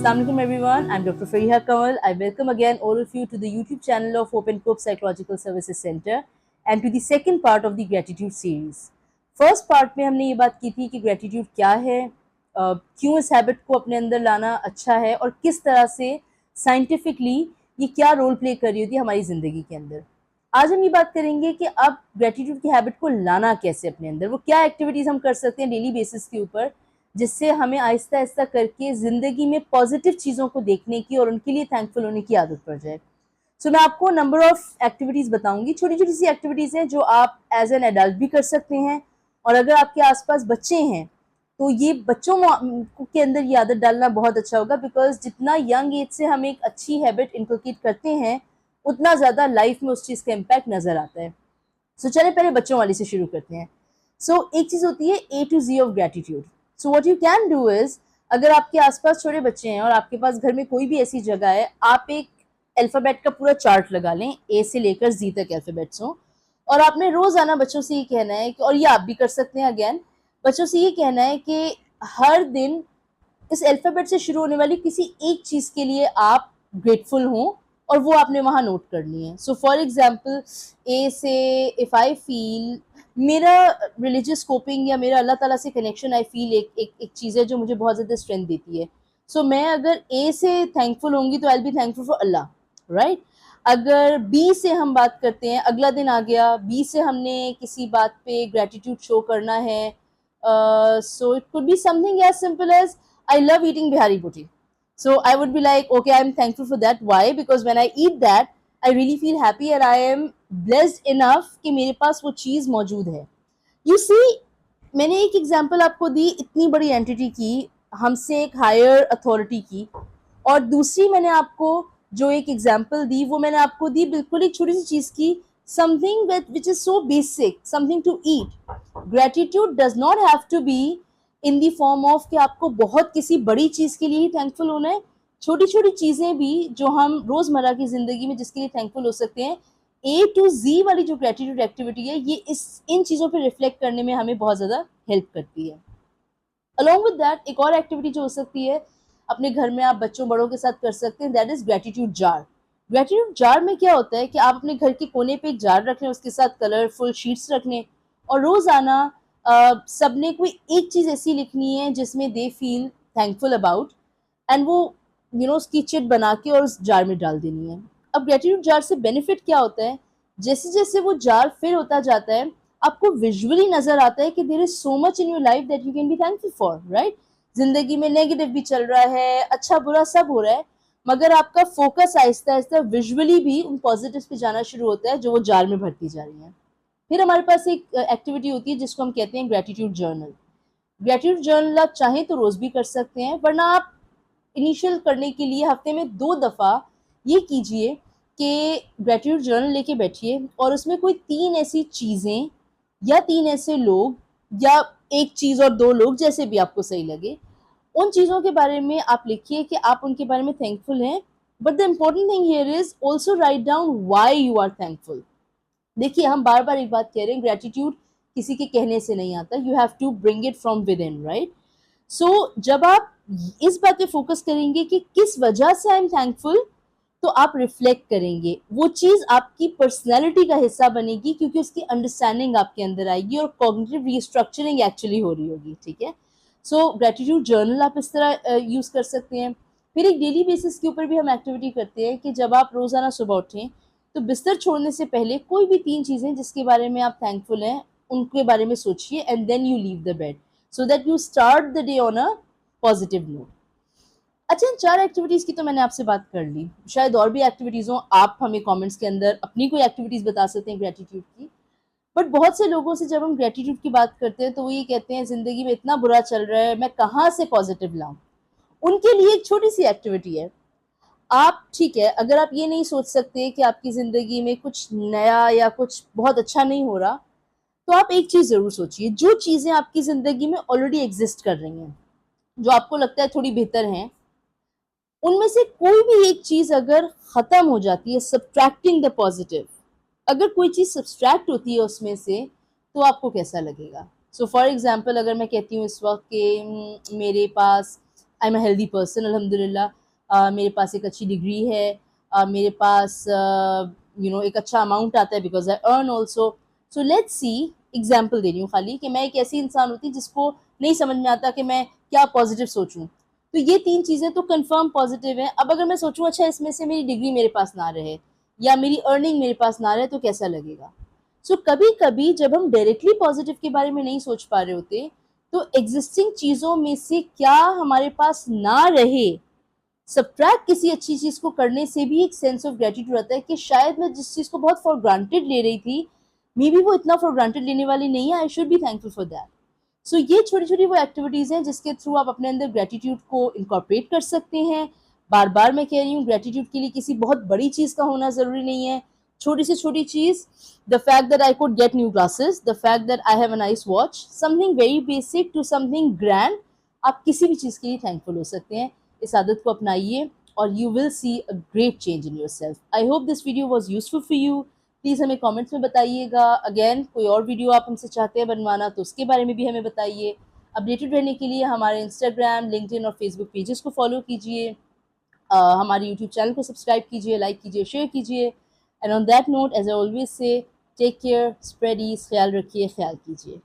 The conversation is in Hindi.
Assalamualaikum everyone, I'm Dr. Fariha Kamal. I welcome again all of you to the YouTube channel of Hope and Cope Psychological Services Center and to the second part of the gratitude series. First part में हमने ये बात की थी कि gratitude क्या है, क्यों इस हैबिट को अपने अंदर लाना अच्छा है और किस तरह से साइंटिफिकली ये क्या रोल प्ले कर रही होती है हमारी ज़िंदगी के अंदर। आज हम ये बात करेंगे कि अब ग्रेटिट्यूड की हैबिट को लाना कैसे अपने अंदर, वो क्या एक्टिविटीज़ हम कर सकते हैं डेली बेसिस के ऊपर जिससे हमें आहिस्ता आहिस्ता करके ज़िंदगी में पॉजिटिव चीज़ों को देखने की और उनके लिए थैंकफुल होने की आदत पड़ जाए। सो मैं आपको नंबर ऑफ एक्टिविटीज़ बताऊंगी, छोटी छोटी सी एक्टिविटीज़ हैं जो आप एज एन एडल्ट भी कर सकते हैं, और अगर आपके आसपास बच्चे हैं तो ये बच्चों के अंदर ये आदत डालना बहुत अच्छा होगा, बिकॉज जितना यंग एज से हम एक अच्छी हैबिट इनकलकेट करते हैं उतना ज़्यादा लाइफ में उस चीज़ का इम्पैक्ट नज़र आता है। सो चले पहले बच्चों वाली से शुरू करते हैं। सो एक चीज़ होती है A to Z of gratitude. So what you can do is, अगर आपके आसपास छोटे बच्चे हैं और आपके पास घर में कोई भी ऐसी जगह है, आप एक अल्फ़ाबेट का पूरा चार्ट लगा लें, A से लेकर Z तक अल्फ़ाबेट्स हों, और आपने रोज़ाना बच्चों से ये कहना है कि, और ये आप भी कर सकते हैं अगेन, बच्चों से ये कहना है कि हर दिन इस अल्फ़ाबेट से शुरू होने वाली किसी एक चीज़ के लिए आप ग्रेटफुल हों और वो आपने वहाँ नोट करनी है। सो फॉर एग्जाम्पल A से इफ़ आई फील, मेरा रिलीजियस कोपिंग या मेरा अल्लाह ताला से कनेक्शन आई फील एक चीज़ है जो मुझे बहुत ज़्यादा स्ट्रेंथ देती है। सो मैं अगर A से थैंकफुल होंगी तो I will be thankful for Allah, right. अगर B से हम बात करते हैं, अगला दिन आ गया, B से हमने किसी बात पे ग्रेटिट्यूड शो करना है, so it could be something as simple as I love eating bihari bhuti. So I would be like, okay, I'm thankful for that. Why? Because when I eat that, I really feel happy and I am blessed enough कि मेरे पास वो चीज़ मौजूद है। You see, मैंने एक एग्जाम्पल आपको दी इतनी बड़ी एंटिटी की, हमसे एक हायर अथॉरिटी की, और दूसरी मैंने आपको जो एक एग्जाम्पल दी वो मैंने आपको दी बिल्कुल एक छोटी सी चीज़ की, something which is so basic, something to eat. Gratitude does not have to be in the form of कि आपको बहुत किसी बड़ी चीज़ के लिए ही थैंकफुल होना है। छोटी छोटी चीज़ें भी जो हम रोज़मर्रा की ज़िंदगी में जिसके लिए थैंकफुल हो सकते हैं, A to Z वाली जो ग्रेटिट्यूड एक्टिविटी है, ये इन चीज़ों पे रिफ्लेक्ट करने में हमें बहुत ज़्यादा हेल्प करती है। अलॉन्ग विद दैट एक और एक्टिविटी जो हो सकती है अपने घर में आप बच्चों बड़ों के साथ कर सकते हैं, that is gratitude jar. Gratitude jar में क्या होता है कि आप अपने घर के कोने पे एक जार रख लें, उसके साथ कलरफुल शीट्स रख लें, और रोज़ाना सबने कोई एक चीज़ ऐसी लिखनी है जिसमें they feel thankful about, and वो उसकी चिट बना के और उस जार में डाल देनी है। अब ग्रेटिट्यूड जार से बेनिफिट क्या होता है, जैसे जैसे वो जार फिल होता जाता है आपको विजुअली नजर आता है कि there is so much in your life that you can be thankful for, right. जिंदगी में नेगेटिव भी चल रहा है, अच्छा बुरा सब हो रहा है, मगर आपका फोकस आहिस्ता आहिस्ता विजुअली भी उन पॉजिटिव्स पे जाना शुरू होता है जो वो जार में भरती जा रही है। फिर हमारे पास एक एक्टिविटी होती है जिसको हम कहते हैं ग्रेटिट्यूड जर्नल। ग्रेटिट्यूड जर्नल आप चाहें तो रोज भी कर सकते हैं, वरना आप इनिशियल करने के लिए हफ्ते में 2 दफ़ा ये कीजिए कि ग्रेटिट्यूड जर्नल लेके बैठिए और उसमें कोई 3 ऐसी चीज़ें या 3 ऐसे लोग या एक चीज़ और 2 लोग, जैसे भी आपको सही लगे, उन चीज़ों के बारे में आप लिखिए कि आप उनके बारे में थैंकफुल हैं। But the important thing here is also write down why you are thankful. देखिए, हम बार बार एक बात कह रहे हैं, ग्रेटिट्यूड किसी के कहने से नहीं आता, you have to bring it from within, right. So जब आप इस बात पे फोकस करेंगे कि किस वजह से आई एम थैंकफुल, तो आप रिफ्लेक्ट करेंगे, वो चीज़ आपकी पर्सनैलिटी का हिस्सा बनेगी, क्योंकि उसकी अंडरस्टैंडिंग आपके अंदर आएगी और कॉग्निटिव रीस्ट्रक्चरिंग एक्चुअली हो रही होगी, ठीक है। सो ग्रेटिट्यूड जर्नल आप इस तरह यूज़ कर सकते हैं। फिर एक डेली बेसिस के ऊपर भी हम एक्टिविटी करते हैं कि जब आप रोज़ाना सुबह उठें तो बिस्तर छोड़ने से पहले कोई भी 3 चीज़ें जिसके बारे में आप थैंकफुल हैं उनके बारे में सोचिए, and then you leave the bed so that you start the day on a positive note. अच्छा, इन 4 एक्टिविटीज़ की तो मैंने आपसे बात कर ली, शायद और भी एक्टिविटीज़ हों, आप हमें कमेंट्स के अंदर अपनी कोई एक्टिविटीज़ बता सकते हैं ग्रेटिट्यूड की। बट बहुत से लोगों से जब हम ग्रेटिट्यूड की बात करते हैं तो वो ये कहते हैं ज़िंदगी में इतना बुरा चल रहा है, मैं कहाँ से पॉजिटिव लाऊं। उनके लिए एक छोटी सी एक्टिविटी है। आप, ठीक है, अगर आप ये नहीं सोच सकते कि आपकी ज़िंदगी में कुछ नया या कुछ बहुत अच्छा नहीं हो रहा, तो आप एक चीज़ ज़रूर सोचिए, जो चीज़ें आपकी ज़िंदगी में ऑलरेडी एग्जिस्ट कर रही हैं, जो आपको लगता है थोड़ी बेहतर हैं, उनमें से कोई भी एक चीज़ अगर ख़त्म हो जाती है, सब्ट्रैक्टिंग द पॉजिटिव, अगर कोई चीज़ सब्सट्रैक्ट होती है उसमें से, तो आपको कैसा लगेगा। सो फॉर एग्जांपल, अगर मैं कहती हूँ इस वक्त कि मेरे पास I am a healthy person अल्हम्दुलिल्लाह, मेरे पास एक अच्छी डिग्री है, मेरे पास एक अच्छा अमाउंट आता है because I earn also. So let's see, example दे रही हूँ खाली कि मैं एक ऐसी इंसान होती जिसको नहीं समझ में आता कि मैं क्या पॉजिटिव सोचूं. तो ये 3 चीज़ें तो कंफर्म पॉजिटिव हैं. अब अगर मैं सोचूं अच्छा इसमें से मेरी डिग्री मेरे पास ना रहे या मेरी अर्निंग मेरे पास ना रहे तो कैसा लगेगा. सो कभी कभी जब हम डायरेक्टली पॉजिटिव के बारे में नहीं सोच पा रहे होते तो एग्जिस्टिंग चीज़ों में से क्या हमारे पास ना रहे, सब्ट्रैक्ट किसी अच्छी चीज़ को करने से भी एक सेंस ऑफ ग्रेटिट्यूड आता है कि शायद मैं जिस चीज़ को बहुत फॉर ग्रांटेड ले रही थी मे बी वो इतना फॉर ग्रांटेड लेने वाली नहीं है. I should be thankful for that. So ये छोटी छोटी वो एक्टिविटीज़ हैं जिसके थ्रू आप अपने अंदर ग्रेटिट्यूड को इनकॉर्पोरेट कर सकते हैं. बार बार मैं कह रही हूँ ग्रेटिट्यूड के लिए किसी बहुत बड़ी चीज़ का होना ज़रूरी नहीं है. छोटी से छोटी चीज़, the fact that I could get new glasses, the fact that I have a nice watch, something very basic to something grand, आप किसी भी चीज़ के लिए थैंकफुल हो सकते हैं. इस आदत को अपनाइए और you will see a great change in your self. I hope this video was useful for you. Please हमें कमेंट्स में बताइएगा. अगेन कोई और वीडियो आप हमसे चाहते हैं बनवाना तो उसके बारे में भी हमें बताइए. अपडेटेड रहने के लिए हमारे इंस्टाग्राम, लिंक्डइन और फेसबुक पेजेस को फॉलो कीजिए. हमारे यूट्यूब चैनल को सब्सक्राइब कीजिए, लाइक कीजिए, शेयर कीजिए. And on that note, as I always say, take care, spread ease, ख्याल रखिए, ख्याल कीजिए.